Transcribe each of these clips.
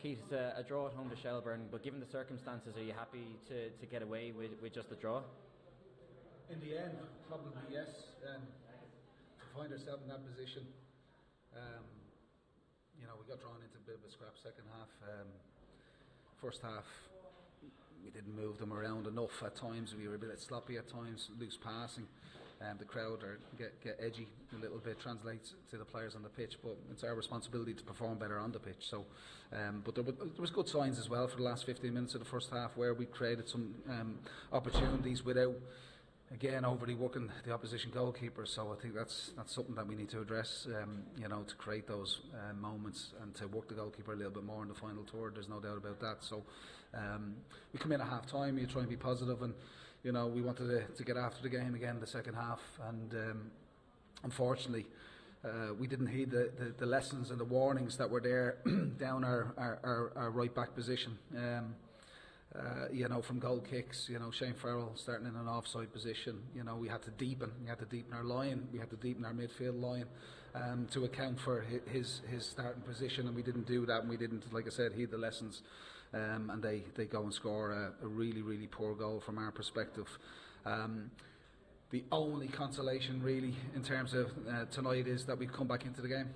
Keith, it's a draw at home to Shelbourne, but given the circumstances, are you happy to get away with just a draw? In the end, probably yes. To find ourselves in that position, we got drawn into a bit of a scrap second half. First half, we didn't move them around enough at times. We were a bit sloppy at times, loose passing. The crowd get edgy a little bit, translates to the players on the pitch, but it's our responsibility to perform better on the pitch. So, but there was good signs as well for the last 15 minutes of the first half, where we created some opportunities without, again, overly working the opposition goalkeeper. So I think that's something that we need to address, to create those moments and to work the goalkeeper a little bit more in the final third. There's no doubt about that. So we come in at half time, you try and be positive, and we wanted to get after the game again the second half, and unfortunately we didn't heed the lessons and the warnings that were there down our right back position. From goal kicks, Shane Farrell starting in an offside position. We had to deepen our line, we had to deepen our midfield line to account for his starting position, and we didn't do that, and we didn't, like I said, heed the lessons, and they go and score a really, really poor goal from our perspective. The only consolation really in terms of tonight is that we've come back into the game.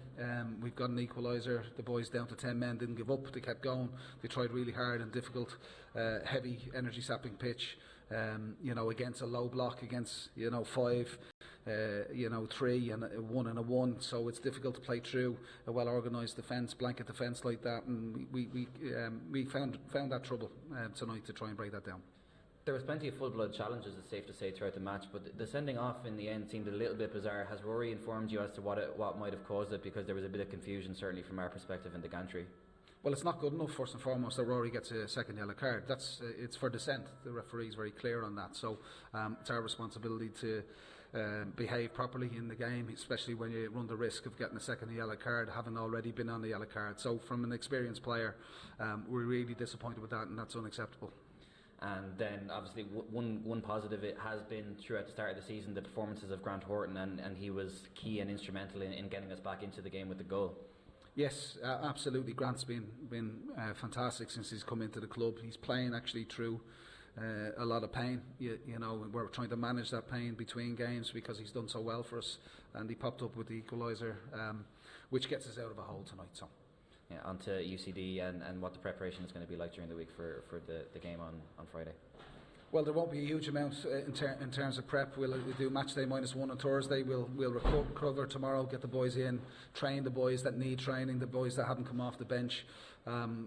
We've got an equaliser. The boys down to 10 men didn't give up. They kept going. They tried really hard and difficult, heavy, energy sapping pitch. Against a low block, against 5, 3 and a 1 and a 1. So it's difficult to play through a well organised defence, blanket defence like that. And we found that trouble tonight to try and break that down. There was plenty of full-blood challenges, it's safe to say, throughout the match, but the sending off in the end seemed a little bit bizarre. Has Rory informed you as to what might have caused it? Because there was a bit of confusion, certainly from our perspective, in the gantry. Well, it's not good enough, first and foremost, that Rory gets a second yellow card. It's for dissent. The referee is very clear on that. So it's our responsibility to behave properly in the game, especially when you run the risk of getting a second yellow card, having already been on the yellow card. So from an experienced player, we're really disappointed with that, and that's unacceptable. And then obviously one positive it has been throughout the start of the season, the performances of Grant Holt, and he was key and instrumental in getting us back into the game with the goal. Yes, absolutely. Grant's been fantastic since he's come into the club. He's playing actually through a lot of pain. We're trying to manage that pain between games because he's done so well for us, and he popped up with the equaliser, which gets us out of a hole tonight. So. Yeah, on to UCD and what the preparation is going to be like during the week for the game on Friday. Well, there won't be a huge amount in terms of prep. We'll do match day -1 on Thursday. We'll recover tomorrow, get the boys in, train the boys that need training, the boys that haven't come off the bench.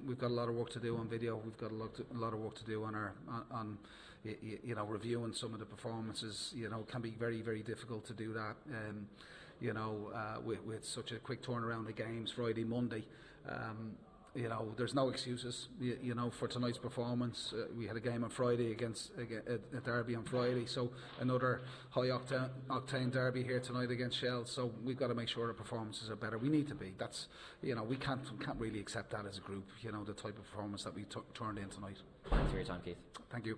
We've got a lot of work to do on video. We've got a lot of work to do on reviewing some of the performances. It can be very, very difficult to do that. With such a quick turnaround of games, Friday, Monday. There's no excuses, for tonight's performance. We had a game on Friday against a derby on Friday, so another high octane derby here tonight against Shell. So we've got to make sure our performances are better. We need to be. That's we can't really accept that as a group. The type of performance that we turned in tonight. Thanks for your time, Keith. Thank you.